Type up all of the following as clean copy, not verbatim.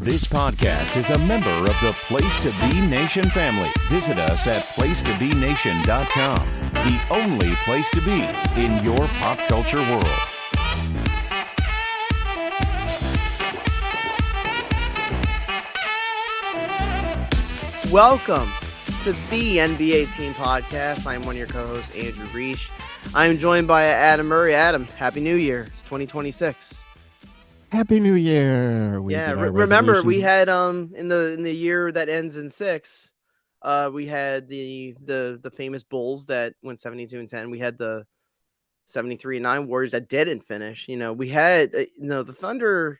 This podcast is a member of the Place to Be Nation family. Visit us at placetobenation.com, the only place to be in your pop culture world. Welcome to the NBA Team Podcast. I'm one of your co-hosts, Andrew Riche. I'm joined by Adam Murray. Adam, Happy New Year. It's 2026. Happy New Year. Remember we had in the year that ends in 6, we had the famous Bulls that went 72-10. We had the 73-9 Warriors that didn't finish. You know, we had the Thunder.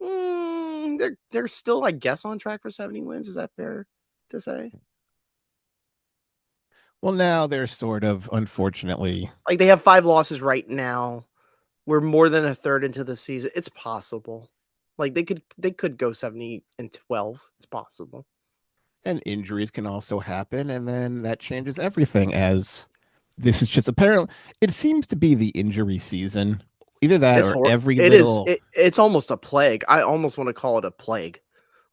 They're still, I guess, on track for 70 wins. Is that fair to say? Well, now they're sort of, unfortunately, like they have 5 losses right now. We're more than a third into the season. It's possible. Like they could go 70-12. It's possible. And injuries can also happen, and then that changes everything. As this is just apparently, it seems to be the injury season. Either that or every little. It's almost a plague. I almost want to call it a plague.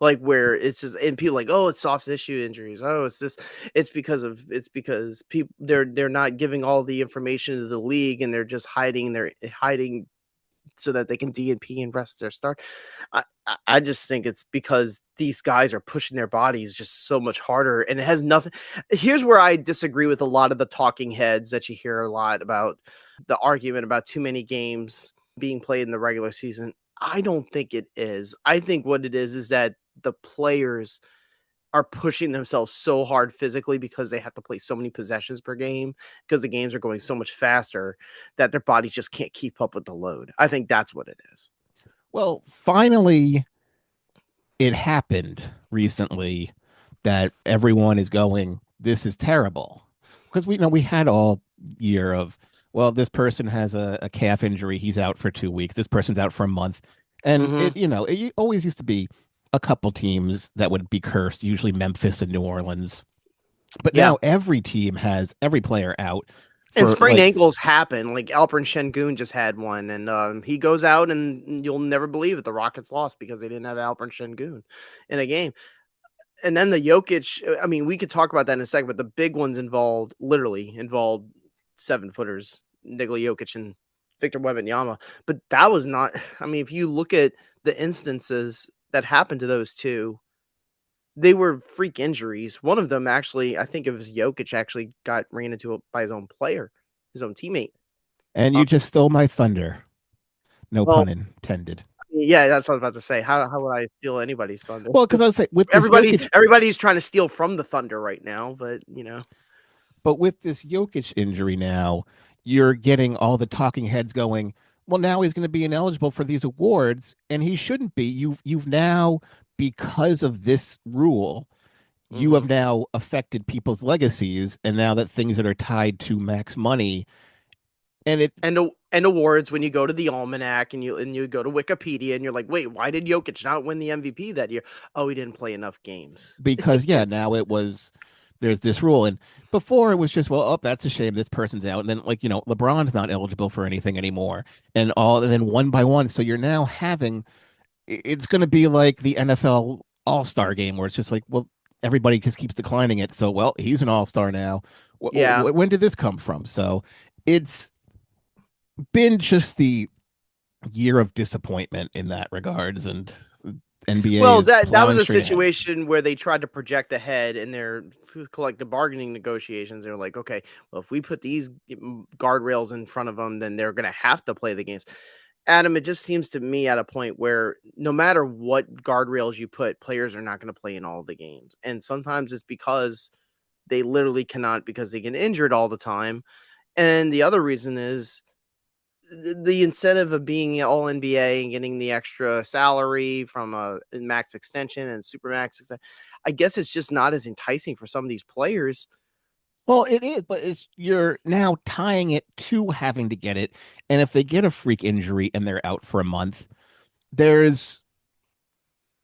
Like where it's just, and people like, oh, it's soft tissue injuries. Oh, it's because people they're not giving all the information to the league, and they're just hiding so that they can DNP and rest their start. I just think it's because these guys are pushing their bodies just so much harder, and it has nothing. Here's where I disagree with a lot of the talking heads that you hear a lot about, the argument about too many games being played in the regular season. I don't think it is. I think what it is that the players are pushing themselves so hard physically because they have to play so many possessions per game, because the games are going so much faster that their body just can't keep up with the load. I think that's what it is. Well, finally, it happened recently that everyone is going, this is terrible. Because we had all year of, well, this person has a calf injury. He's out for 2 weeks. This person's out for a month. And it always used to be a couple teams that would be cursed, usually Memphis and New Orleans. But now every player out. And sprained ankles happen. Like Alperen Şengün just had one, and he goes out, and you'll never believe it. The Rockets lost because they didn't have Alperen Şengün in a game. And then the Jokic, I mean, we could talk about that in a second, but the big ones involved 7-footers, Nikola Jokic and Victor Wembenyama. But that was not, I mean, if you look at the instances that happened to those two, they were freak injuries. One of them actually, I think it was Jokic, actually ran into it by his own player, his own teammate. And you just stole my thunder. No pun intended. Yeah, that's what I was about to say. How would I steal anybody's thunder? Well, because I was saying, with everybody's trying to steal from the Thunder right now, but But with this Jokic injury now, you're getting all the talking heads going, well, now he's going to be ineligible for these awards, and he shouldn't be. You've now, because of this rule, you have now affected people's legacies, and now that things that are tied to max money, and awards, when you go to the almanac and you go to Wikipedia and you're like, wait, why did Jokic not win the MVP that year? Oh, he didn't play enough games. Because now there's this rule. And before it was just, well, that's a shame, this person's out. And then LeBron's not eligible for anything anymore. And then one by one. So you're now having, it's going to be like the NFL All-Star game where it's just like, well, everybody just keeps declining it. So, well, he's an All-Star now. When did this come from? So it's been just the year of disappointment in that regards. And NBA. Well, that was a situation where they tried to project ahead in their collective bargaining negotiations. They're like, okay, well, if we put these guardrails in front of them, then they're going to have to play the games. Adam, it just seems to me at a point where no matter what guardrails you put, players are not going to play in all the games. And sometimes it's because they literally cannot, because they get injured all the time. And the other reason is the incentive of being all NBA and getting the extra salary from a max extension and super max extension. I guess it's just not as enticing for some of these players. Well, it is, but you're now tying it to having to get it. And if they get a freak injury and they're out for a month, I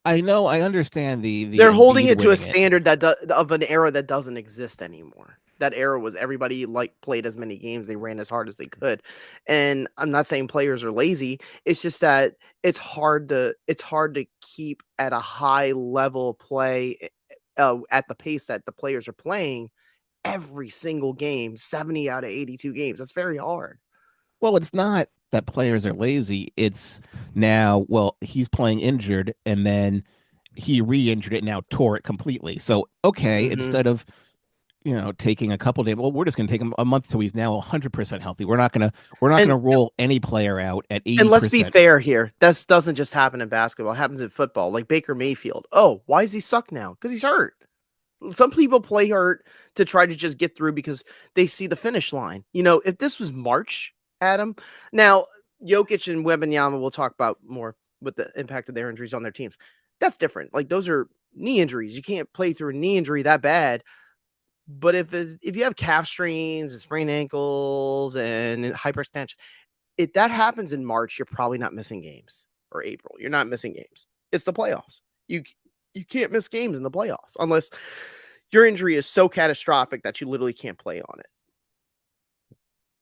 understand they're holding it to a standard of an era that doesn't exist anymore. That era was everybody like played as many games, they ran as hard as they could. And I'm not saying players are lazy. It's just that it's hard to keep at a high level play at the pace that the players are playing every single game, 70 out of 82 games. That's very hard. Well, it's not that players are lazy. It's now, well, he's playing injured and then he re-injured it and now tore it completely. So, okay, Mhm. instead of, taking a couple days, well, we're just going to take him a month till he's now 100% healthy. We're not going And to roll any player out at and let's be 80%. fair here. That doesn't just happen in basketball. It happens in football. Like Baker Mayfield. Oh, why does he suck now? Because he's hurt. Some people play hurt to try to just get through because they see the finish line. If this was March, Adam, now Jokic and Wembenyama we'll talk about more with the impact of their injuries on their teams. That's different. Like those are knee injuries. You can't play through a knee injury that bad. But if you have calf strains and sprained ankles and hyperextension, if that happens in March, you're probably not missing games, or April. You're not missing games. It's the playoffs. You can't miss games in the playoffs unless your injury is so catastrophic that you literally can't play on it.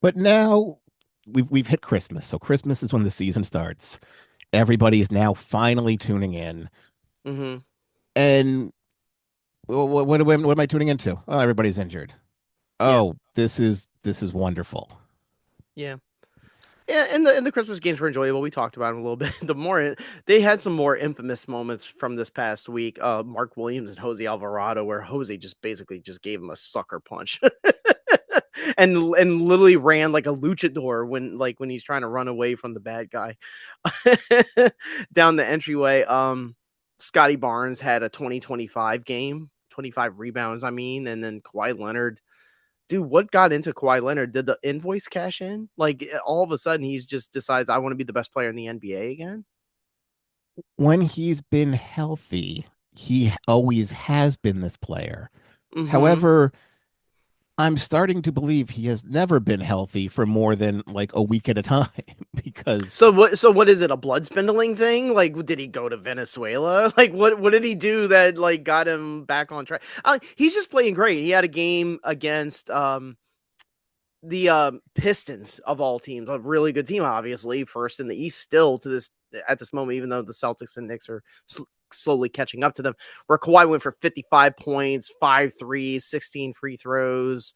But now we've hit Christmas. So Christmas is when the season starts. Everybody is now finally tuning in. Mm-hmm. And what am I tuning into? Oh, everybody's injured. Oh, this is wonderful. Yeah. Yeah, and the Christmas games were enjoyable. We talked about them a little bit. They had some more infamous moments from this past week. Mark Williams and Jose Alvarado, where Jose just basically just gave him a sucker punch, and literally ran like a luchador when he's trying to run away from the bad guy down the entryway. Scotty Barnes had a 20-25 game, 25 rebounds. I mean, and then Kawhi Leonard. Dude, what got into Kawhi Leonard? Did the invoice cash in? Like all of a sudden, he's just decides I want to be the best player in the NBA again. When he's been healthy, he always has been this player. Mm-hmm. However, I'm starting to believe he has never been healthy for more than like a week at a time because So what? So what is it? A blood spindling thing? Like, did he go to Venezuela? Like, what did he do that like got him back on track? He's just playing great. He had a game against the Pistons of all teams, a really good team, obviously first in the East still to this at this moment, even though the Celtics and Knicks are slowly catching up to them. Where Kawhi went for 55 points, 5 threes, 16 free throws,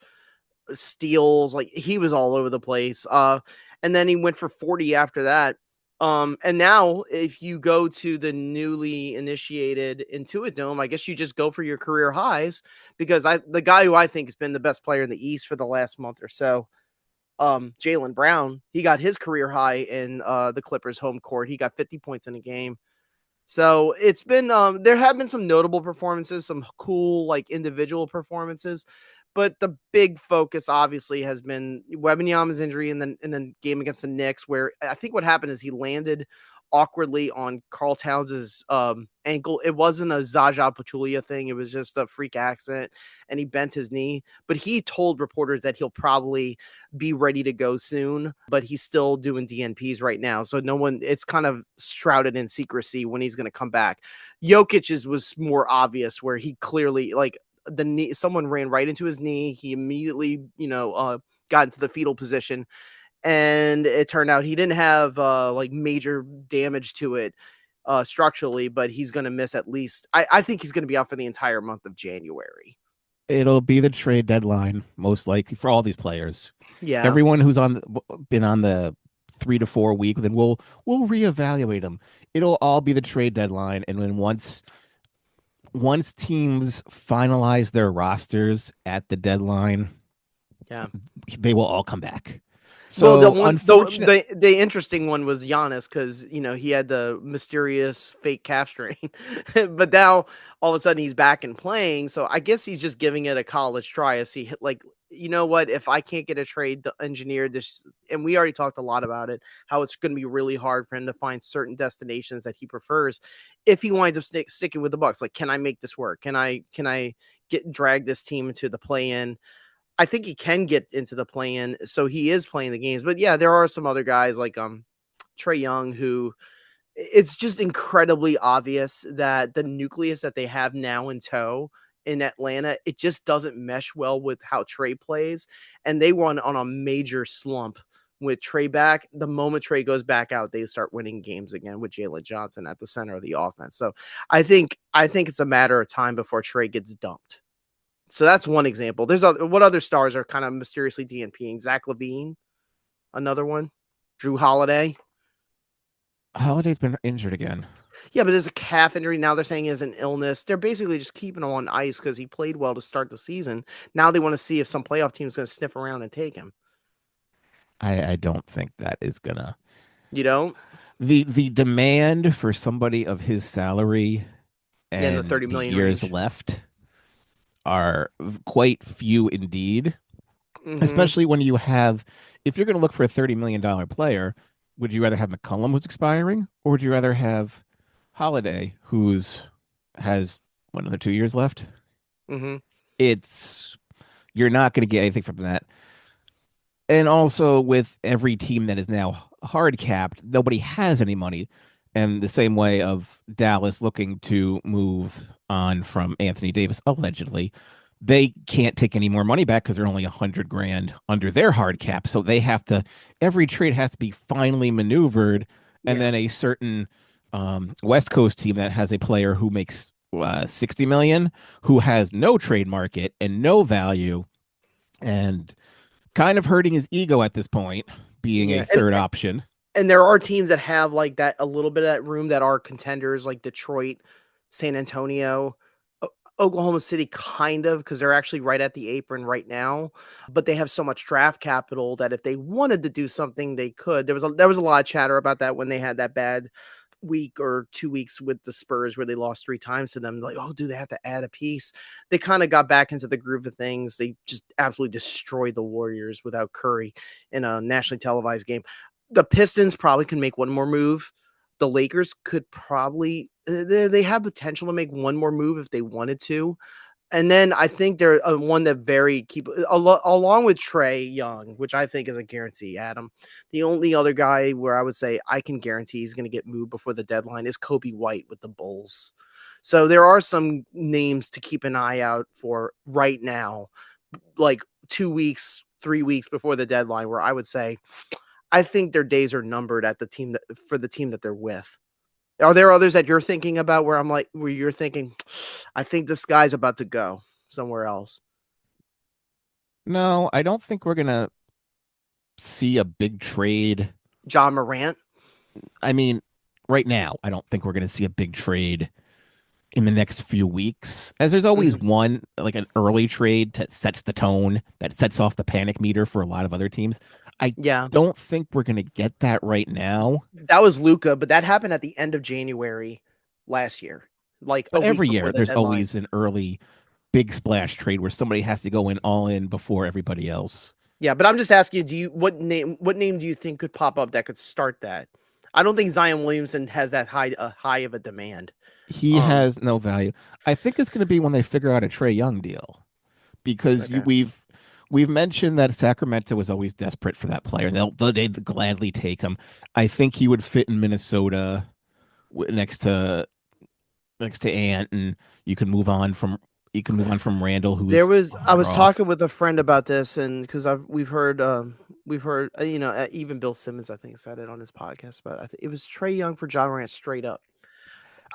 steals, like he was all over the place. And then he went for 40 after that. And now if you go to the newly initiated Intuit Dome, I guess you just go for your career highs because the guy who I think has been the best player in the East for the last month or so, Jaylen Brown, he got his career high in the Clippers home court. He got 50 points in a game. So it's been there have been some notable performances, some cool like individual performances, but the big focus obviously has been Wembenyama's injury and then game against the Knicks, where I think what happened is he landed awkwardly on Carl Towns' ankle. It wasn't a Zaza Pachulia thing. It was just a freak accident and he bent his knee. But he told reporters that he'll probably be ready to go soon, but he's still doing DNPs right now. So it's kind of shrouded in secrecy when he's going to come back. Jokic's was more obvious where he clearly like the knee, someone ran right into his knee. He immediately, got into the fetal position. And it turned out he didn't have like major damage to it structurally, but he's going to miss at least. I think he's going to be out for the entire month of January. it'll be the trade deadline most likely for all these players. Yeah. Everyone who's been on the 3 to 4 week, then we'll reevaluate them. It'll all be the trade deadline, and then once teams finalize their rosters at the deadline, Yeah. they will all come back. So the interesting one was Giannis because he had the mysterious fake calf strain, but now all of a sudden he's back and playing. So I guess he's just giving it a college try. If he like, what, if I can't get a trade engineered this, and we already talked a lot about it, how it's going to be really hard for him to find certain destinations that he prefers. If he winds up sticking with the Bucks, like, can I make this work? Can I drag this team into the play-in? I think he can get into the play-in, so he is playing the games. But yeah, there are some other guys like Trae Young who it's just incredibly obvious that the nucleus that they have now in tow in Atlanta, it just doesn't mesh well with how Trey plays. And they run on a major slump with Trey back. The moment Trey goes back out, they start winning games again with Jalen Johnson at the center of the offense. So I think it's a matter of time before Trey gets dumped. So that's one example. There's what other stars are kind of mysteriously DNPing? Zach LaVine, another one. Drew Holiday. Holiday's been injured again. Yeah, but there's a calf injury. Now they're saying he has an illness. They're basically just keeping him on ice because he played well to start the season. Now they want to see if some playoff team is going to sniff around and take him. I don't think that is gonna. You don't? The demand for somebody of his salary And and the 30 the million years range. left are quite few indeed. Mhm. Especially when you have, if you're going to look for a $30 million player, would you rather have McCollum who's expiring, or would you rather have Holiday has another 2 years left? Mhm. You're not going to get anything from that. And also with every team that is now hard capped, nobody has any money. And the same way of Dallas looking to move on from Anthony Davis, allegedly, they can't take any more money back because they're only $100,000 under their hard cap. So they have to, every trade has to be finely maneuvered. And Yeah. then a certain West Coast team that has a player who makes 60 million, who has no trade market and no value, and kind of hurting his ego at this point, being a Yeah. third option. And there are teams that have like that, a little bit of that room, that are contenders, like Detroit, San Antonio, Oklahoma City, kind of, because they're actually right at the apron right now. But they have so much draft capital that if they wanted to do something, they could. There was a lot of chatter about that when they had that bad week or 2 weeks with the Spurs where they lost 3 times to them. Like, oh, do they have to add a piece? They kind of got back into the groove of things. They just absolutely destroyed the Warriors without Curry in a nationally televised game. The Pistons probably can make one more move. The Lakers could probably, they have potential to make one more move if they wanted to. And then I think they're one that along with Trey Young, which I think is a guarantee, Adam. The only other guy where I would say I can guarantee he's going to get moved before the deadline is Kobe White with the Bulls. So there are some names to keep an eye out for right now, like 2 weeks, 3 weeks before the deadline, where I would say I think their days are numbered at the team for the team that they're with. Are there others that you're thinking about where you're thinking, I think this guy's about to go somewhere else? No, I don't think we're going to see a big trade. John Morant? I mean, right now, I don't think we're going to see a big trade in the next few weeks, as there's always one, like an early trade that sets the tone, that sets off the panic meter for a lot of other teams. I Yeah. don't think we're going to get that right now. That was Luka, but that happened at the end of January last year. Like But a week every before year, the there's deadline. always an early big splash trade where somebody has to go in all in before everybody else. Yeah, but I'm just asking you, what name do you think could pop up that could start that? I don't think Zion Williamson has that high of a demand. He has no value. I think it's going to be when they figure out a Trey Young deal, because Okay. we've mentioned that Sacramento was always desperate for that player. They'd gladly take him. I think he would fit in Minnesota next to Ant, and you can move on from Randall, who's I was off. talking with a friend about this, and because we've heard even Bill Simmons, I think, said it on his podcast, but it was Trey Young for John Morant straight up.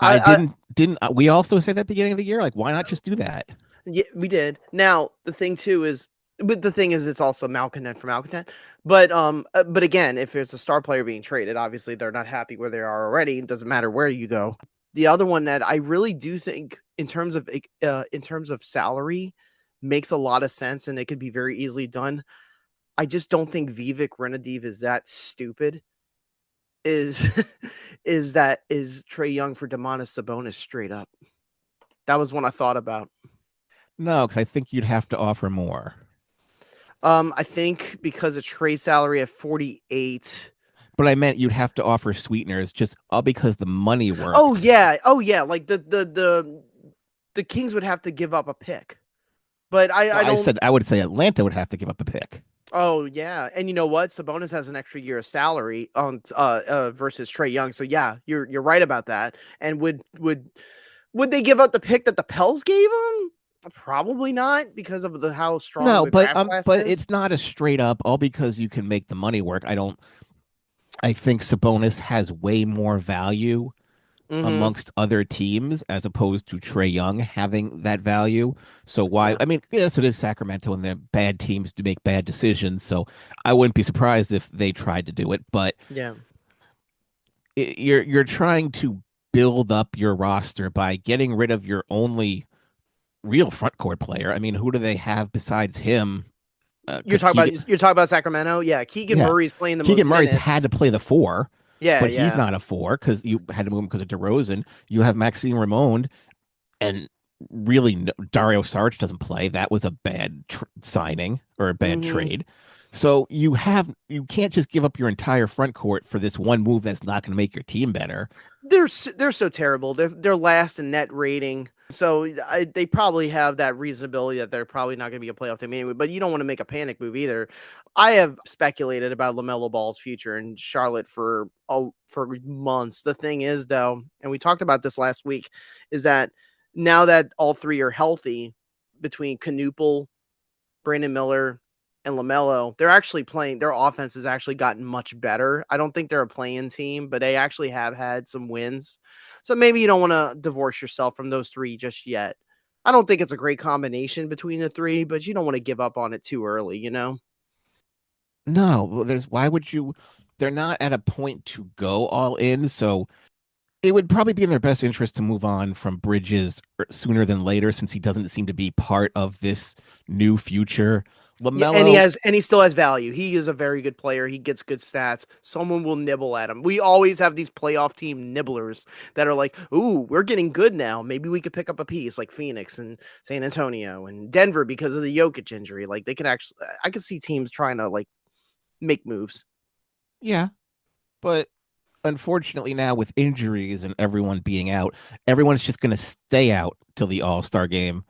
I didn't we also say that beginning of the year, like, why not just do that? Yeah, we did. Now the thing too is, but the thing is, it's also malcontent for malcontent. But again, if it's a star player being traded, obviously they're not happy where they are already. It doesn't matter where you go. The other one that I really do think, in terms of salary, makes a lot of sense, and it could be very easily done. I just don't think Vivek Ranadiv is that stupid. Is is Trey Young for Domantas Sabonis straight up? That was one I thought about. No, because I think you'd have to offer more. I think because of Trey's salary at 48. But I meant you'd have to offer sweeteners just all because the money works. Oh yeah. Like the Kings would have to give up a pick. But I would say Atlanta would have to give up a pick. Oh yeah, and you know what? Sabonis has an extra year of salary on versus Trey Young. So yeah, you're right about that. And would they give up the pick that the Pels gave him Probably not because of how strong No, the draft class but is. it's not a straight up all because you can make the money work. I think Sabonis has way more value Mm-hmm. amongst other teams as opposed to Trae Young having that value. So why? Yeah. I mean, yes, it is Sacramento, and they're bad teams to make bad decisions. So I wouldn't be surprised if they tried to do it. But Yeah. you're trying to build up your roster by getting rid of your only real front court player. I mean, who do they have besides him? You're Because talking about Sacramento. Yeah, Keegan yeah, Murray's playing the most Keegan Murray's had to minutes. play the four, Yeah, but he's yeah. not a four because you had to move him because of DeRozan. You have Maxime Ramon, and really Dario Saric doesn't play. That was a bad signing or a bad Mm-hmm. trade. So you can't just give up your entire front court for this one move that's not going to make your team better. They're so terrible. They're last in net rating. So they probably have that reasonability that they're probably not going to be a playoff team anyway. But you don't want to make a panic move either. I have speculated about LaMelo Ball's future in Charlotte for months. The thing is, though, and we talked about this last week, is that now that all three are healthy, between Knuple, Brandon Miller, and LaMelo, they're actually playing. Their offense has actually gotten much better. I don't think they're a playing team, but they actually have had some wins. So maybe you don't want to divorce yourself from those three just yet. I don't think it's a great combination between the three, but you don't want to give up on it too early, you know? No, why would you? They're not at a point to go all in, so it would probably be in their best interest to move on from Bridges sooner than later, since he doesn't seem to be part of this new future. Yeah, LaMelo, and he still has value. He is a very good player. He gets good stats. Someone will nibble at him. We always have these playoff team nibblers that are like, "Ooh, we're getting good now. Maybe we could pick up a piece like Phoenix and San Antonio and Denver because of the Jokic injury." Like they could actually, I could see teams trying to like make moves. yeah, but unfortunately now with injuries and everyone being out, everyone's just going to stay out till the All-Star game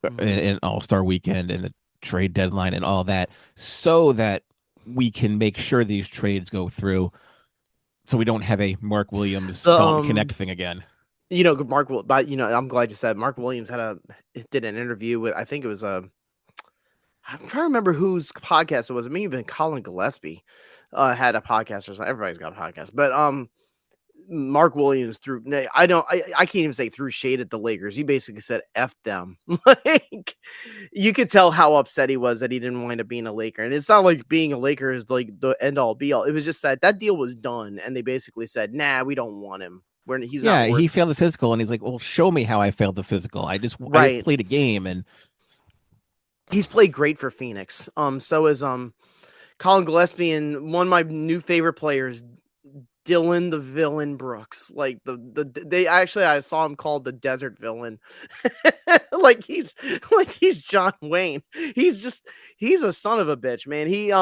Mm-hmm. and All-Star weekend and the trade deadline and all that, so that we can make sure these trades go through, so we don't have a Mark Williams The Dalton Connect thing again. but I'm glad you said Mark Williams did an interview with, I think it was I'm trying to remember whose podcast it was. It may have been Colin Gillespie had a podcast or something. Everybody's got a podcast, but Mark Williams I can't even say threw shade at the Lakers. He basically said F them. Like you could tell how upset he was that he didn't wind up being a Laker. And it's not like being a Laker is like the end all be all. It was just that deal was done and they basically said, nah, we don't want him. He's not Yeah, worth he it. failed the physical, and he's like, "Well, show me how I failed the physical. I just Right. played a game." And He's played great for Phoenix. So is Colin Gillespie and one of my new favorite players, Dylan the Villain Brooks. Like they actually I saw him called the Desert Villain. like he's John Wayne. He's a son of a bitch, man. He's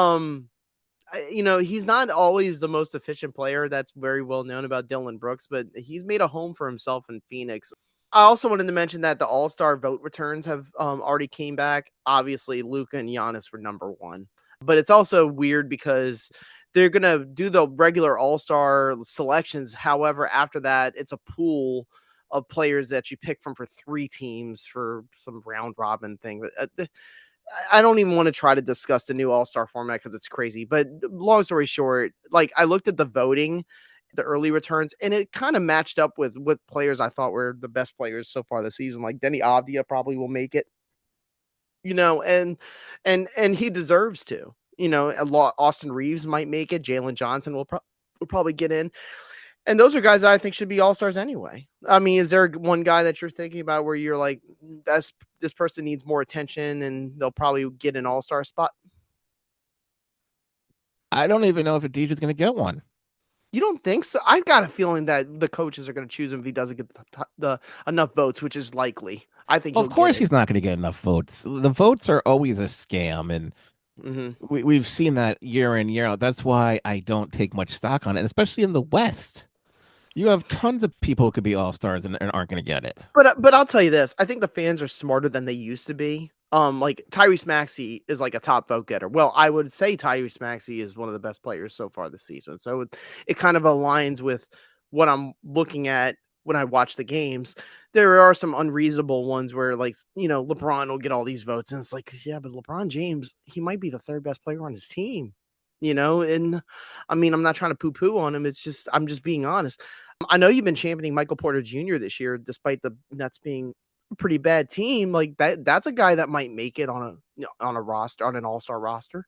not always the most efficient player. That's very well known about Dylan Brooks, but he's made a home for himself in Phoenix. I also wanted to mention that the All-Star vote returns have already came back. Obviously, Luka and Giannis were number one, but it's also weird because they're gonna do the regular All-Star selections. However, after that, it's a pool of players that you pick from for three teams for some round robin thing. But I don't even want to try to discuss the new All-Star format because it's crazy. But long story short, like I looked at the voting, the early returns, and it kind of matched up with what players I thought were the best players so far this season. Like Deni Avdija probably will make it, and he deserves to. Austin Reeves might make it. Jalen Johnson will probably get in. And those are guys that I think should be all-stars anyway. I mean, is there one guy that you're thinking about where you're like, this person needs more attention and they'll probably get an all-star spot? I don't even know if Adija's going to get one. You don't think so? I got a feeling that the coaches are going to choose him if he doesn't get the enough votes, which is likely. I think Of he'll get course, it. he's not going to get enough votes. The votes are always a scam, and Mm-hmm. we've seen that year in, year out. That's why I don't take much stock on it, especially in the West. You have tons of people who could be all stars and aren't going to get it. But I'll tell you this: I think the fans are smarter than they used to be. Like Tyrese Maxey is like a top vote getter. Well, I would say Tyrese Maxey is one of the best players so far this season. So it kind of aligns with what I'm looking at when I watch the games. There are some unreasonable ones where, like, LeBron will get all these votes, and it's like, yeah, but LeBron James, he might be the third best player on his team, and I mean, I'm not trying to poo-poo on him. It's just, I'm just being honest. I know you've been championing Michael Porter Jr. this year, despite the Nets being a pretty bad team. Like that's a guy that might make it on a roster, on an all-star roster.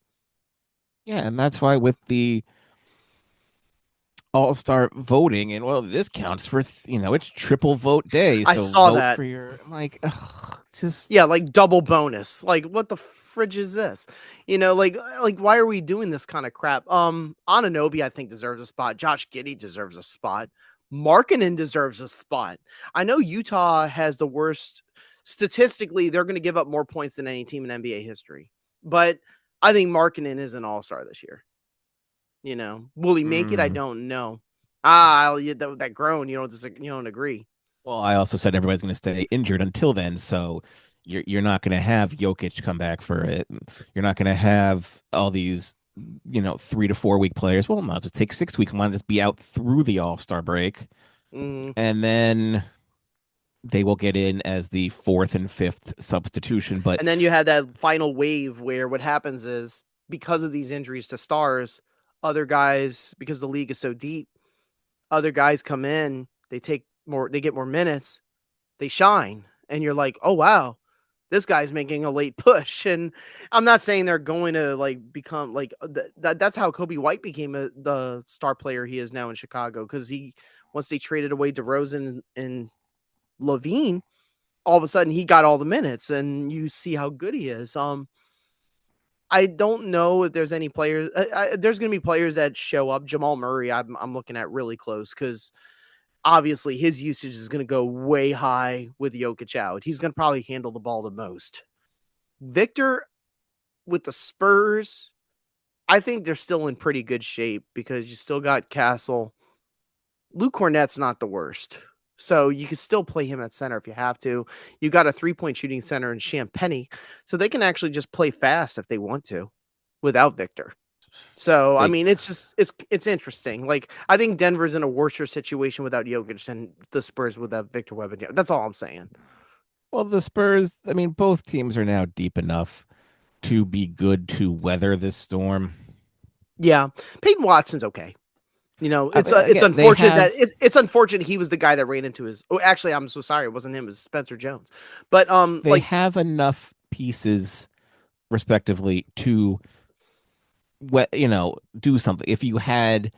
Yeah, and that's why with the all-star voting, and well, this counts for it's triple vote day, I so saw vote that. for your just Yeah, like double bonus. Like, what the fridge is this? Like why are we doing this kind of crap? Anunoby, I think, deserves a spot. Josh Giddey deserves a spot. Markkanen deserves a spot. I know Utah has the worst statistically. They're going to give up more points than any team in NBA history, but I think Markkanen is an all-star this year. Will he make it? I don't know. That groan. You don't agree. Well, I also said everybody's going to stay injured until then, so you're not going to have Jokic come back for it. You're not going to have all these 3 to 4 week players. Well, might as well take 6 weeks. Might just be out through the All-Star break, and then they will get in as the fourth and fifth substitution. But and then you had that final wave where what happens is, because of these injuries to stars, other guys, because the league is so deep, other guys come in, they get more minutes, they shine, and you're like, oh wow, this guy's making a late push. And I'm not saying they're going to like become like that's how Kobe White became the star player he is now in Chicago, because once they traded away DeRozan and Levine, all of a sudden he got all the minutes, and you see how good he is. I don't know if there's any players. There's going to be players that show up. Jamal Murray, I'm looking at really close, because obviously his usage is going to go way high with Jokic out. He's going to probably handle the ball the most. Victor, with the Spurs, I think they're still in pretty good shape, because you still got Castle. Luke Cornett's not the worst, so you can still play him at center if you have to. You got a 3-point shooting center in Champagny, so they can actually just play fast if they want to without Victor. So, I mean, it's interesting. Like, I think Denver's in a worse situation without Jokic than the Spurs without Victor Wembanyama. That's all I'm saying. well, the Spurs, I mean, both teams are now deep enough to be good to weather this storm. Yeah, Peyton Watson's okay. It's Again, unfortunate it's unfortunate he was the guy that ran into his. Oh, actually, I'm so sorry, it wasn't him. It was Spencer Jones. But they have enough pieces, respectively, to do something. If you had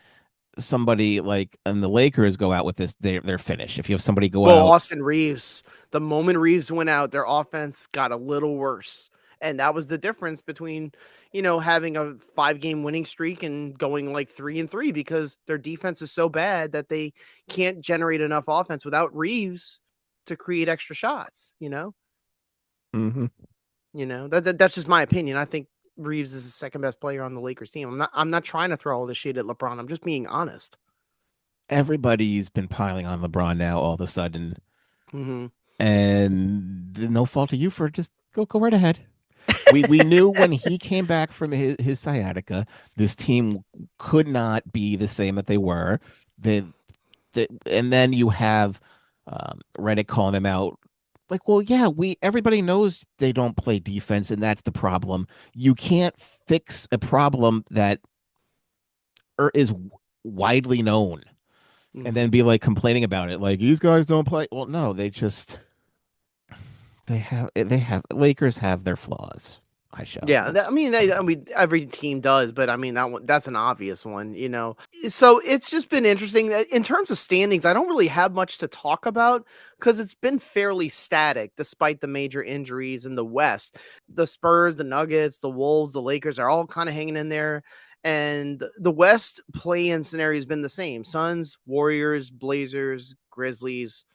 somebody like and the Lakers go out with this, they're finished. If you have somebody go out, Austin Reeves, the moment Reeves went out, their offense got a little worse. And that was the difference between, having a 5-game winning streak and going like 3-3, because their defense is so bad that they can't generate enough offense without Reeves to create extra shots, Mm-hmm. That's just my opinion. I think Reeves is the second best player on the Lakers team. I'm not trying to throw all this shit at LeBron. I'm just being honest. Everybody's been piling on LeBron now all of a sudden. Mm-hmm. And no fault of you for just go right ahead. We knew when he came back from his sciatica, this team could not be the same that they were. And then you have Reddit calling them out. Like, well, yeah, everybody knows they don't play defense, and that's the problem. You can't fix a problem that is widely known, and then be like complaining about it. Like, these guys don't play. Well, no, they have Lakers have their flaws. Yeah, I mean, every team does, but I mean that's an obvious one, So it's just been interesting in terms of standings. I don't really have much to talk about, because it's been fairly static despite the major injuries in the West. The Spurs, the Nuggets, the Wolves, the Lakers are all kind of hanging in there, and the West play-in scenario has been the same: Suns, Warriors, Blazers, Grizzlies.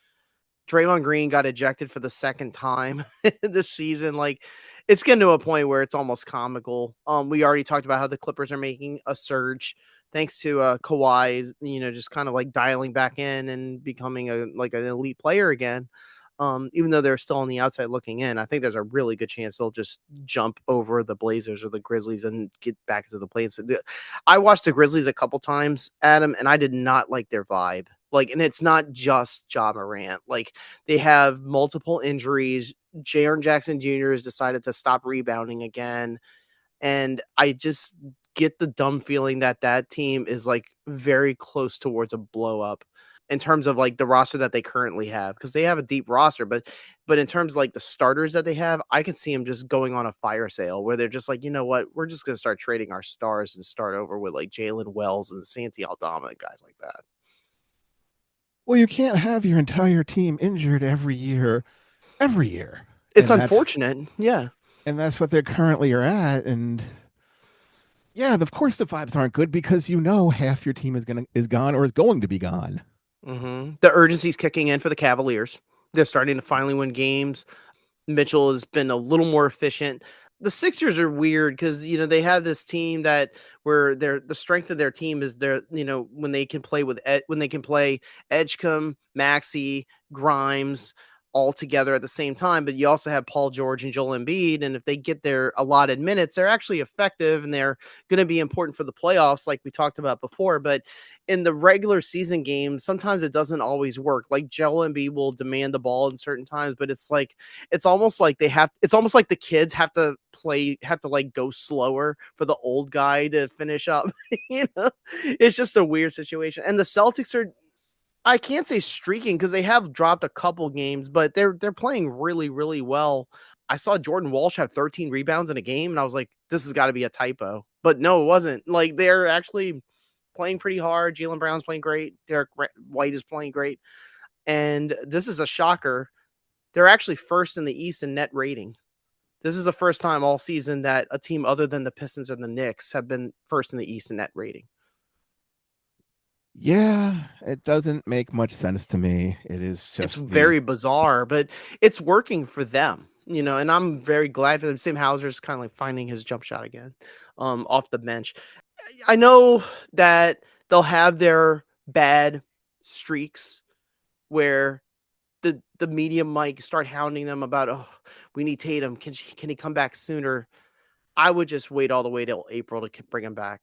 Draymond Green got ejected for the second time this season. Like, it's getting to a point where it's almost comical. We already talked about how the Clippers are making a surge thanks to Kawhi, just kind of like dialing back in and becoming an elite player again. Even though they're still on the outside looking in, I think there's a really good chance they'll just jump over the Blazers or the Grizzlies and get back to the play. So I watched the Grizzlies a couple times, Adam, and I did not like their vibe. Like, and it's not just Ja Morant. Like, they have multiple injuries. Jaren Jackson Jr. has decided to stop rebounding again. And I just get the dumb feeling that that team is like very close towards a blow up in terms of like the roster that they currently have, because they have a deep roster, but in terms of like the starters that they have, I can see them just going on a fire sale where they're just like, you know what, we're just going to start trading our stars and start over with like Jalen Wells and Santi Aldama and guys like that. Well, you can't have your entire team injured every year, every year. It's And unfortunate. Yeah. that's what they currently are at. And yeah, of course the vibes aren't good because half your team is gone or is going to be gone. The urgency's kicking in for the Cavaliers. They're starting to finally win games. Mitchell has been a little more efficient. The Sixers are weird because, they have this team that where the strength of their team is when they can play when they can play Edgecombe, Maxey, Grimes all together at the same time. But you also have Paul George and Joel Embiid. And if they get their allotted minutes, they're actually effective and they're going to be important for the playoffs, like we talked about before. But in the regular season games, sometimes it doesn't always work. Like Joel Embiid will demand the ball in certain times, but it's almost like the kids have to like go slower for the old guy to finish up. It's just a weird situation. And the Celtics are, I can't say streaking because they have dropped a couple games, but they're playing really, really well. I saw Jordan Walsh have 13 rebounds in a game, and I was like, this has got to be a typo. But no, it wasn't. Like, they're actually playing pretty hard. Jaylen Brown's playing great. Derek White is playing great. And this is a shocker. They're actually first in the East in net rating. This is the first time all season that a team other than the Pistons and the Knicks have been first in the East in net rating. Yeah, it doesn't make much sense to me. It's very bizarre, but it's working for them, and I'm very glad for them. Sam Hauser's kind of like finding his jump shot again, off the bench. I know that they'll have their bad streaks where the media might start hounding them about, oh, we need Tatum. Can he come back sooner? I would just wait all the way till April to bring him back.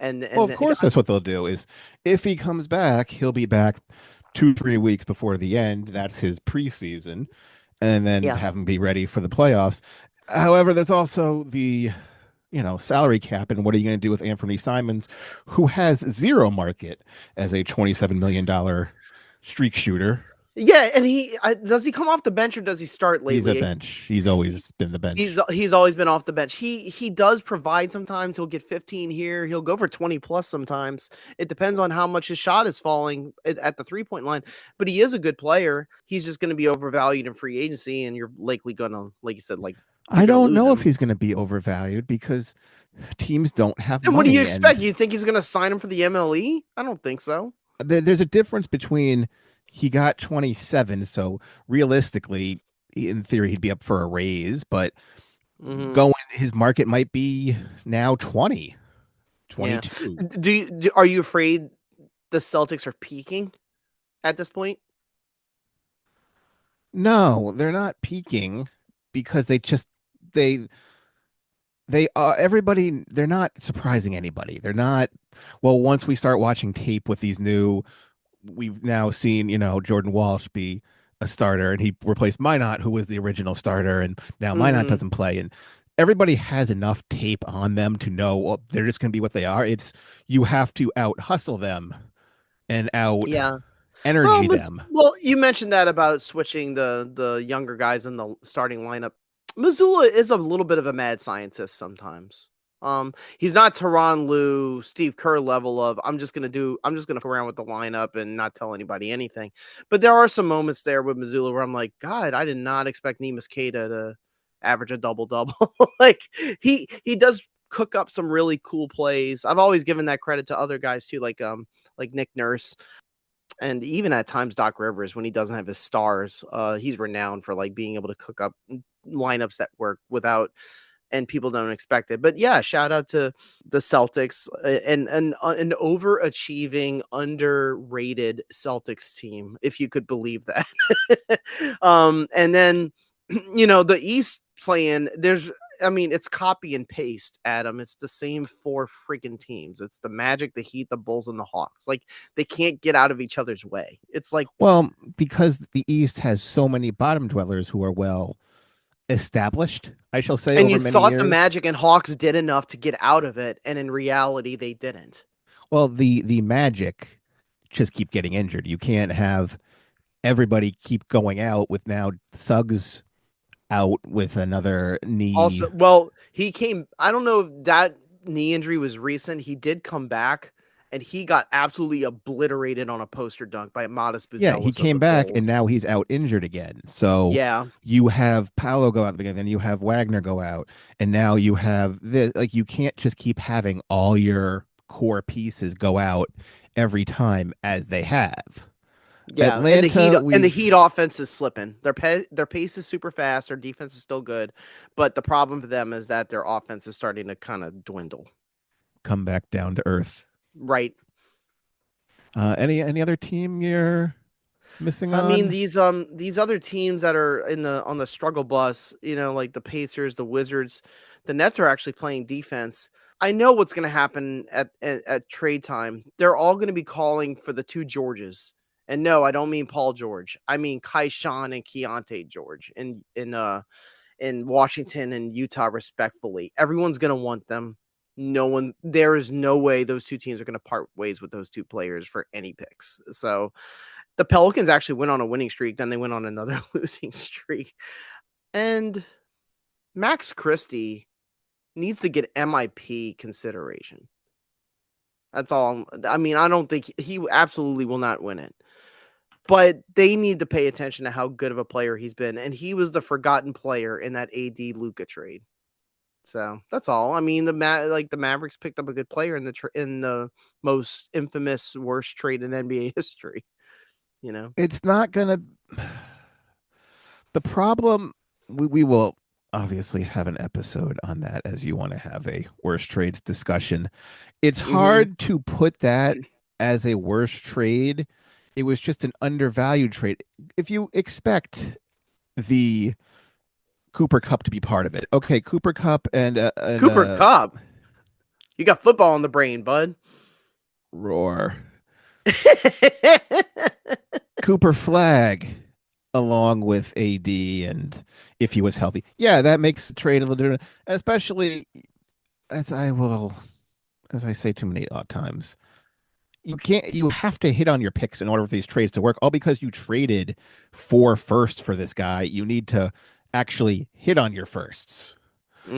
Well, of course, that's what they'll do. Is if he comes back, he'll be back 2-3 weeks before the end. That's his preseason, and then have him be ready for the playoffs. However, there's also the salary cap, and what are you going to do with Anthony Simons, who has zero market as a $27 million streak shooter? Yeah, and does he come off the bench or does he start lately? He's a bench. He's always been the bench. He's always been off the bench. He does provide sometimes. He'll get 15 here. He'll go for 20 plus sometimes. It depends on how much his shot is falling at the 3-point line. But he is a good player. He's just going to be overvalued in free agency, and you're likely going to, like you said, I don't know if he's going to be overvalued because teams don't have money. What do you expect? You think he's going to sign him for the MLE? I don't think so. There's a difference between he got 27, so realistically, in theory, he'd be up for a raise, but his market might be now 20, 22. Yeah. Are you afraid the Celtics are peaking at this point? No, they're not peaking because they everybody, they're not surprising anybody. They're not, well, once we start watching tape with these we've now seen, Jordan Walsh be a starter and he replaced Minot, who was the original starter, and now Minot doesn't play. And everybody has enough tape on them to know, well, they're just going to be what they are. You have to out hustle them and energy them. Well, you mentioned that about switching the younger guys in the starting lineup. Missoula is a little bit of a mad scientist sometimes. He's not Tyronn Lue, Steve Kerr level of I'm just gonna fuck around with the lineup and not tell anybody anything. But there are some moments there with Missoula where I'm like, God, I did not expect Neemias Queta to average a double-double. Like he does cook up some really cool plays. I've always given that credit to other guys too, like Nick Nurse. And even at times Doc Rivers, when he doesn't have his stars, he's renowned for like being able to cook up lineups that work without, and people don't expect it. But yeah, shout out to the Celtics and an overachieving, underrated Celtics team, if you could believe that. And then, the East playing, I mean, it's copy and paste, Adam. It's the same 4 freaking teams. It's the Magic, the Heat, the Bulls, and the Hawks. Like, they can't get out of each other's way. It's like, Well, because the East has so many bottom dwellers who are well established, I shall say, and over you many thought the years. Magic and Hawks did enough to get out of it, and in reality, they didn't. Well, the Magic just keep getting injured. You can't have everybody keep going out with now Suggs out with another knee. Also, well, he came. I don't know if that knee injury was recent. He did come back, and he got absolutely obliterated on a poster dunk by Modest Yeah, he Buzelis of came the back and Bulls. now he's out injured again. So Yeah, you have Paolo go out at the beginning, then you have Wagner go out, and now you have this. Like, you can't just keep having all your core pieces go out every time as they have. yeah, and Atlanta, the Heat offense is slipping. Their pace is super fast. Their defense is still good, but the problem for them is that their offense is starting to kind of dwindle. come back down to earth. Right. Any other team you're missing I mean, on? these other teams that are on the struggle bus, like the Pacers, the Wizards, the Nets are actually playing defense. I know what's going to happen at trade time. They're all going to be calling for the 2 Georges. And no, I don't mean Paul George. I mean Kaishan and Keontae George in Washington and Utah, respectfully. Everyone's going to want them. There is no way those 2 teams are going to part ways with those 2 players for any picks. So the Pelicans actually went on a winning streak. Then they went on another losing streak. And Max Christie needs to get MIP consideration. That's all. I mean, I don't think he absolutely will not win it. But they need to pay attention to how good of a player he's been. And he was the forgotten player in that AD Luka trade. So that's all. I mean, the Mavericks picked up a good player in the most infamous worst trade in NBA history. It's not gonna. The problem, we will obviously have an episode on that, as you want to have a worst trades discussion. It's hard to put that as a worst trade. It was just an undervalued trade. If you expect the Cooper Cup to be part of it, okay, Cooper Cup and Cooper Cup. You got football in the brain, bud. Roar. Cooper Flag along with AD, and if he was healthy. Yeah, that makes the trade a little different, especially as I say too many odd times. You have to hit on your picks in order for these trades to work. All because you traded 4 firsts for this guy, you need to actually hit on your firsts.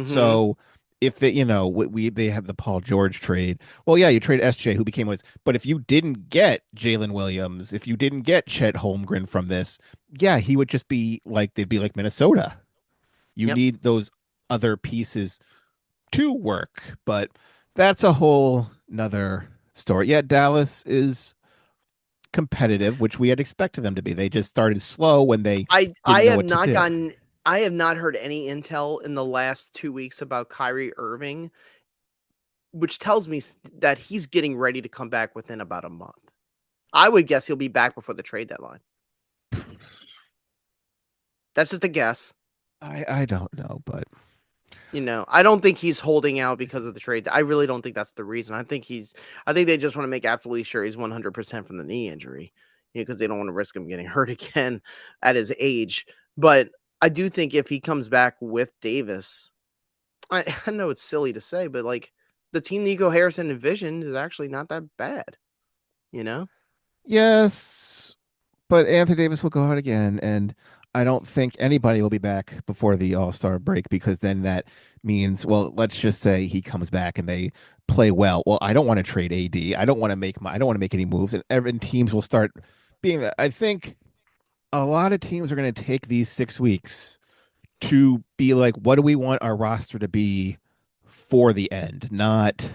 So if they have the Paul George trade, well, yeah, you trade SJ, who became was, but if you didn't get Jalen Williams, if you didn't get Chet Holmgren from this, yeah, he would just be like, they'd be like Minnesota. You need those other pieces to work, but that's a whole nother story. Yeah, Dallas is competitive, which we had expected them to be. They just started slow when they I didn't know have what to not do. gotten I have not heard any intel in the last 2 weeks about Kyrie Irving, which tells me that he's getting ready to come back within about a month. I would guess he'll be back before the trade deadline. That's just a guess. I don't know, but I don't think he's holding out because of the trade. I really don't think that's the reason. I think they just want to make absolutely sure he's 100% from the knee injury, because they don't want to risk him getting hurt again at his age. But I do think if he comes back with Davis, I know it's silly to say, but like the team Nico Harrison envisioned is actually not that bad, Yes, but Anthony Davis will go out again, and I don't think anybody will be back before the All-Star break, because then that means, well, let's just say he comes back and they play well. Well, I don't want to trade AD. I don't want to make any moves, and teams will start being that. I think a lot of teams are going to take these 6 weeks to be like, what do we want our roster to be for the end? Not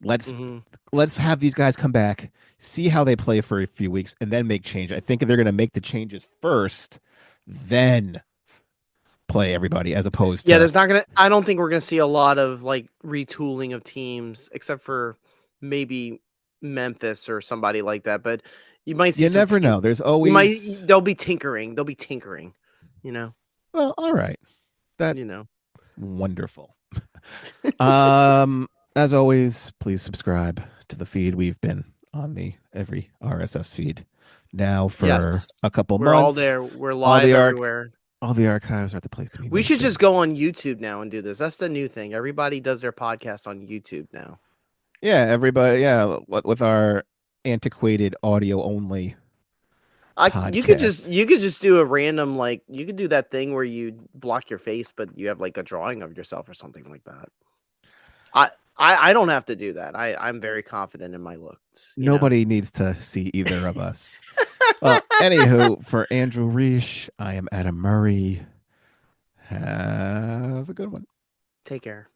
let's have these guys come back, see how they play for a few weeks, and then make change. I think they're going to make the changes first, then play everybody, as opposed to I don't think we're gonna see a lot of like retooling of teams, except for maybe Memphis or somebody like that. But you might see you never know. There's always they'll be tinkering. They'll be tinkering. Well, all right. That Wonderful. As always, please subscribe to the feed. We've been on the every RSS feed now for Yes. a couple We're all months. there. We're All live the everywhere. all the archives are at the place to be. We should Nation. just go on YouTube now and do this. That's the new thing. Everybody does their podcast on YouTube now. Yeah, everybody. Yeah, with our antiquated audio only You podcast. could just do a random, like, you could do that thing where you block your face, but you have like a drawing of yourself or something like that. I don't have to do that. I'm very confident in my looks. Nobody needs to see either of us. Well, anywho, for Andrew Riche, I am Adam Murray. Have a good one. Take care.